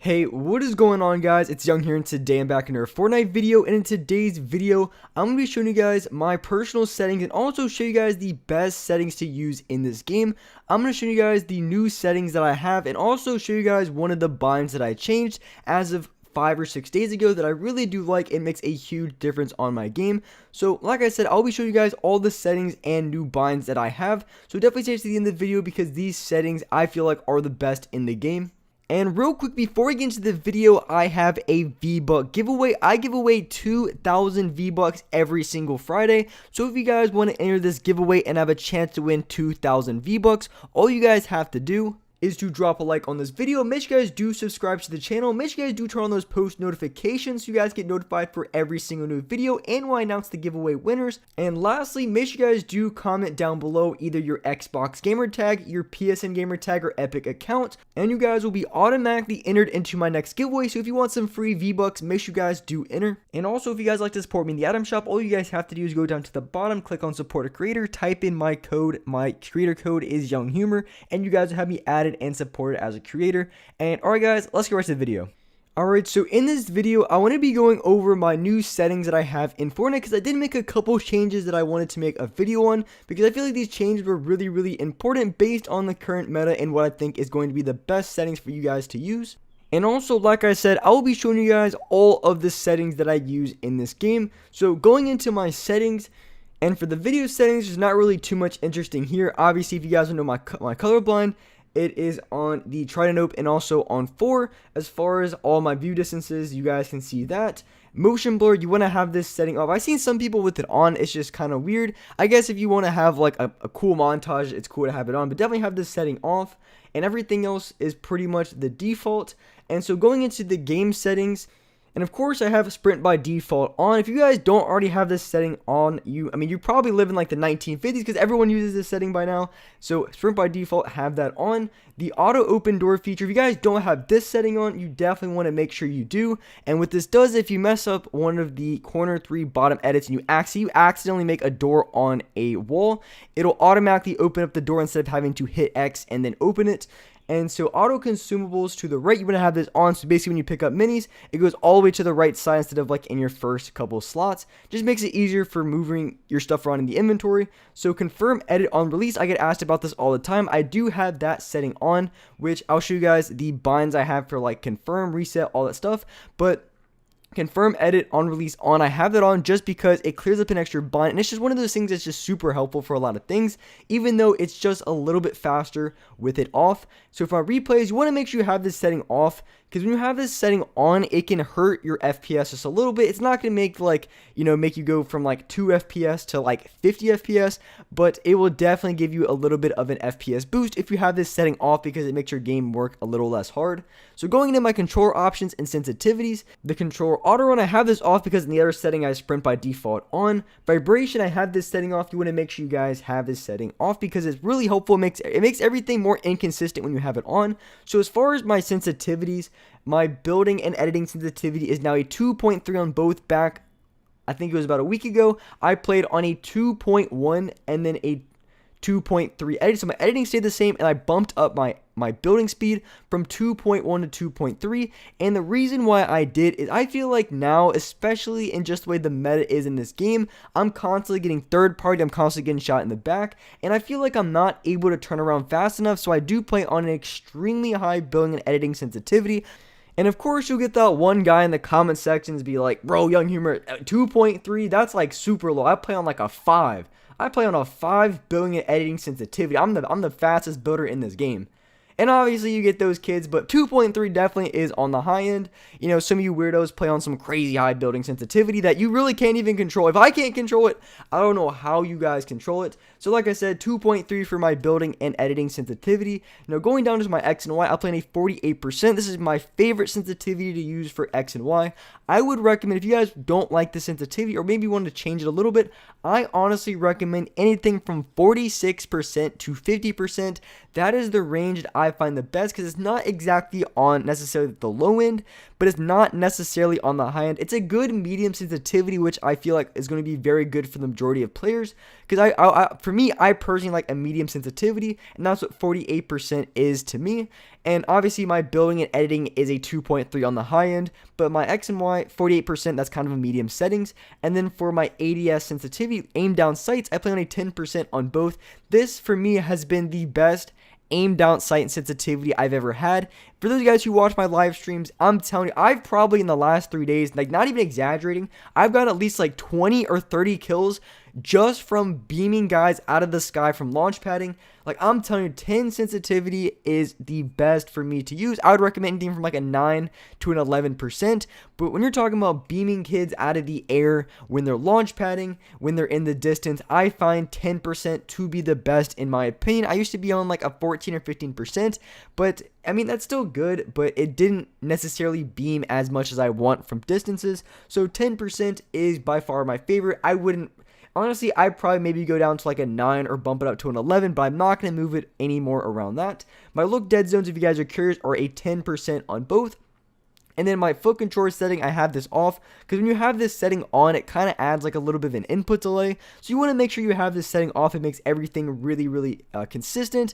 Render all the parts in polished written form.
Hey, what is going on, guys? It's Young here, and today I'm back in a Fortnite video, and in today's video, I'm going to be showing you guys my personal settings and also show you guys the best settings to use in this game. I'm going to show you guys the new settings that I have and also show you guys one of the binds that I changed as of 5 or 6 days ago that I really do like. It makes a huge difference on my game. So like I said, I'll be showing you guys all the settings and new binds that I have. So definitely stay to the end of the video because these settings I feel like are the best in the game. And real quick, before we get into the video, I have a V-Buck giveaway. I give away 2,000 V-Bucks every single Friday. So if you guys want to enter this giveaway and have a chance to win 2,000 V-Bucks, all you guys have to do is to drop a like on this video. Make sure you guys do subscribe to the channel. Make sure you guys do turn on those post notifications so you guys get notified for every single new video and when I announce the giveaway winners. And lastly, make sure you guys do comment down below either your Xbox gamer tag, your PSN gamer tag, or Epic account, and you guys will be automatically entered into my next giveaway. So if you want some free V-Bucks, make sure you guys do enter. And also, if you guys like to support me in the item shop, all you guys have to do is go down to the bottom, click on support a creator, type in my code. My creator code is Young Humor, and you guys will have me added and supported as a creator. And alright guys, let's get right to the video. Alright, so in this video, I want to be going over my new settings that I have in Fortnite because I did make a couple changes that I wanted to make a video on because I feel like these changes were really important based on the current meta and what I think is going to be the best settings for you guys to use. And also, like I said, I will be showing you guys all of the settings that I use in this game. So going into my settings, and for the video settings, there's not really too much interesting here. Obviously, if you guys don't know my colorblind, it is on the Trident Ope and also on 4. As far as all my view distances, you guys can see that. Motion blur, you want to have this setting off. I've seen some people with it on. It's just kind of weird. I guess if you want to have like a cool montage, it's cool to have it on, but definitely have this setting off. And everything else is pretty much the default. And so going into the game settings, and of course, I have sprint by default on. If you guys don't already have this setting on, you probably live in like the 1950s because everyone uses this setting by now. So sprint by default, have that on. The auto open door feature, if you guys don't have this setting on, you definitely want to make sure you do. And what this does, if you mess up one of the corner 3 bottom edits and you accidentally make a door on a wall, it'll automatically open up the door instead of having to hit X and then open it. And so auto consumables to the right, you want to have this on. So basically when you pick up minis, it goes all the way to the right side instead of like in your first couple of slots. Just makes it easier for moving your stuff around in the inventory. So confirm edit on release. I get asked about this all the time. I do have that setting on, which I'll show you guys the binds I have for like confirm, reset, all that stuff. But confirm edit on release on, I have that on just because it clears up an extra bind, and it's just one of those things that's just super helpful for a lot of things, even though it's just a little bit faster with it off. So for our replays, you want to make sure you have this setting off, because when you have this setting on, it can hurt your FPS just a little bit. It's not going to make like, make you go from like 2 FPS to like 50 FPS, but it will definitely give you a little bit of an FPS boost if you have this setting off because it makes your game work a little less hard. So going into my controller options and sensitivities, the controller auto run, I have this off because in the other setting I have sprint by default on. Vibration, I have this setting off. You want to make sure you guys have this setting off because it's really helpful. It makes everything more inconsistent when you have it on. So as far as my sensitivities, my building and editing sensitivity is now a 2.3 on both. Back, I think it was about a week ago, I played on a 2.1 and then a 2.3 edit. So my editing stayed the same, and I bumped up my building speed from 2.1 to 2.3. And the reason why I did is I feel like now, especially in just the way the meta is in this game, I'm constantly getting third party, I'm constantly getting shot in the back, and I feel like I'm not able to turn around fast enough. So I do play on an extremely high building and editing sensitivity. And of course, you'll get that one guy in the comment sections be like, bro, Young Humor, 2.3, that's like super low. I play on like a 5. I play on a 5 building and editing sensitivity. I'm the fastest builder in this game. And obviously you get those kids, but 2.3 definitely is on the high end. Some of you weirdos play on some crazy high building sensitivity that you really can't even control. If I can't control it, I don't know how you guys control it. So like I said, 2.3 for my building and editing sensitivity. Going down to my X and Y, I'll play in a 48%. This is my favorite sensitivity to use for X and Y. I would recommend, if you guys don't like the sensitivity or maybe want to change it a little bit, I honestly recommend anything from 46% to 50%. That is the range that I find the best because it's not exactly on necessarily the low end, but it's not necessarily on the high end. It's a good medium sensitivity, which I feel like is going to be very good for the majority of players. Because for me, I personally like a medium sensitivity, and that's what 48% is to me. And obviously, my building and editing is a 2.3 on the high end, but my X and Y, 48%, that's kind of a medium settings. And then for my ADS sensitivity, aim down sights, I play on a 10% on both. This, for me, has been the best aim down sight sensitivity I've ever had. For those guys who watch my live streams, I'm telling you, I've probably in the last 3 days, like not even exaggerating, I've got at least like 20 or 30 kills just from beaming guys out of the sky from launch padding. Like, I'm telling you, 10 sensitivity is the best for me to use. I would recommend anything from like a 9 to an 11%. But when you're talking about beaming kids out of the air, when they're launch padding, when they're in the distance, I find 10% to be the best in my opinion. I used to be on like a 14 or 15%, but I mean, that's still good, but it didn't necessarily beam as much as I want from distances. So 10% is by far my favorite. Honestly, I'd probably maybe go down to like a 9 or bump it up to an 11, but I'm not going to move it anymore around that. My look dead zones, if you guys are curious, are a 10% on both. And then my foot controller setting, I have this off, because when you have this setting on, it kind of adds like a little bit of an input delay. So you want to make sure you have this setting off. It makes everything really, really consistent,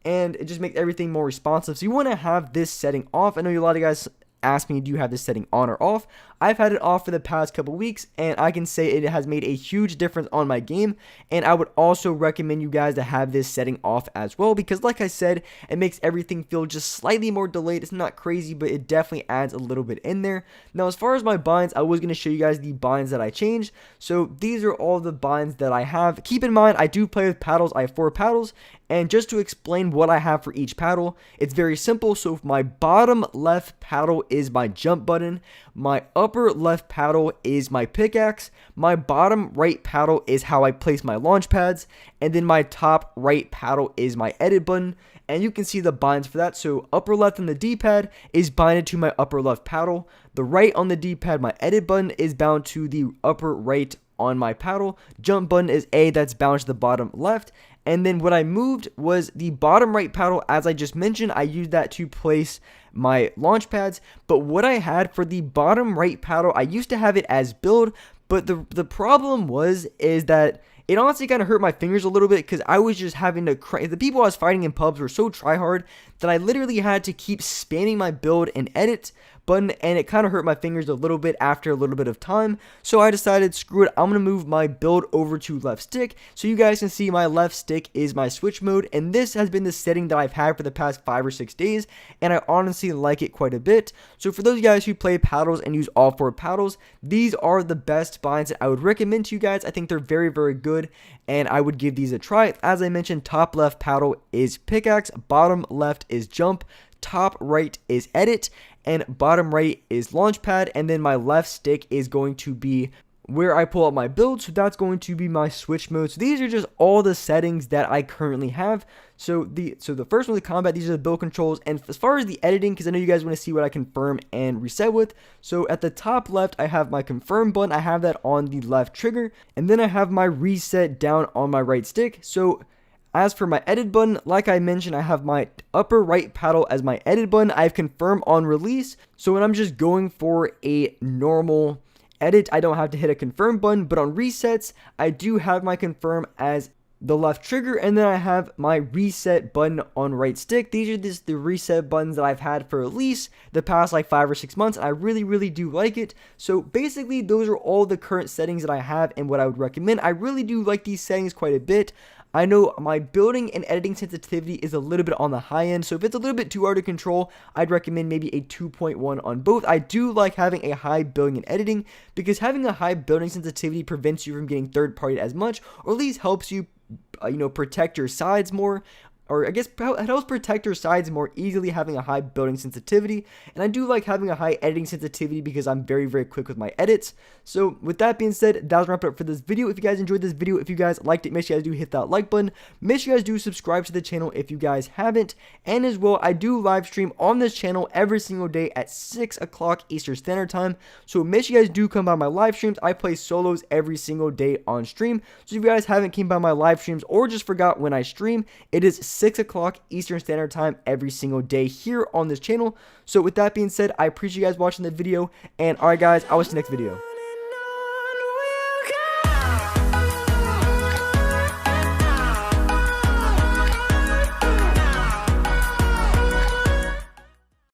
and it just makes everything more responsive. So you want to have this setting off. I know a lot of guys ask me, do you have this setting on or off? I've had it off for the past couple weeks, and I can say it has made a huge difference on my game. And I would also recommend you guys to have this setting off as well, because like I said, it makes everything feel just slightly more delayed. It's not crazy, but it definitely adds a little bit in there. Now, as far as my binds, I was going to show you guys the binds that I changed. So these are all the binds that I have. Keep in mind, I do play with paddles. I have 4 paddles. And just to explain what I have for each paddle, it's very simple. So my bottom left paddle is my jump button. My upper left paddle is my pickaxe. My bottom right paddle is how I place my launch pads. And then my top right paddle is my edit button. And you can see the binds for that. So upper left on the D-pad is binded to my upper left paddle. The right on the D-pad, my edit button, is bound to the upper right on my paddle. Jump button is A, that's bound to the bottom left. And then what I moved was the bottom right paddle. As I just mentioned, I used that to place my launch pads. But what I had for the bottom right paddle, I used to have it as build, but the problem is that it honestly kind of hurt my fingers a little bit, because I was just having to the people I was fighting in pubs were so tryhard that I literally had to keep spamming my build and edit button, and it kind of hurt my fingers a little bit after a little bit of time. So I decided, screw it, I'm going to move my build over to left stick. So you guys can see my left stick is my switch mode, and this has been the setting that I've had for the past 5 or 6 days, and I honestly like it quite a bit. So for those guys who play paddles and use all 4 paddles, these are the best binds that I would recommend to you guys. I think they're very, very good, and I would give these a try. As I mentioned, top left paddle is pickaxe, bottom left is jump, top right is edit, and bottom right is launchpad. And then my left stick is going to be where I pull up my build, so that's going to be my switch mode. So these are just all the settings that I currently have. So the first one, the combat, these are the build controls. And as far as the editing, because I know you guys want to see what I confirm and reset with, so at the top left I have my confirm button. I have that on the left trigger, and then I have my reset down on my right stick. So as for my edit button, like I mentioned, I have my upper right paddle as my edit button. I have confirm on release, so when I'm just going for a normal edit, I don't have to hit a confirm button. But on resets, I do have my confirm as the left trigger, and then I have my reset button on right stick. These are just the reset buttons that I've had for at least the past like 5 or 6 months, and I really do like it. So basically, those are all the current settings that I have and what I would recommend. I really do like these settings quite a bit. I know my building and editing sensitivity is a little bit on the high end, so if it's a little bit too hard to control, I'd recommend maybe a 2.1 on both. I do like having a high building and editing, because having a high building sensitivity prevents you from getting third party as much, or at least helps you protect your sides more. Or I guess it helps protect your sides more easily having a high building sensitivity. And I do like having a high editing sensitivity because I'm very quick with my edits. So with that being said, that was wrap it up for this video. If you guys enjoyed this video, if you guys liked it, make sure you guys do hit that like button. Make sure you guys do subscribe to the channel if you guys haven't. And as well, I do live stream on this channel every single day at 6 o'clock Eastern Standard Time. So make sure you guys do come by my live streams. I play solos every single day on stream. So if you guys haven't came by my live streams or just forgot when I stream, it is 6 o'clock Eastern Standard Time every single day here on this channel. So with that being said, I appreciate you guys watching the video, and alright guys, I will see you next video.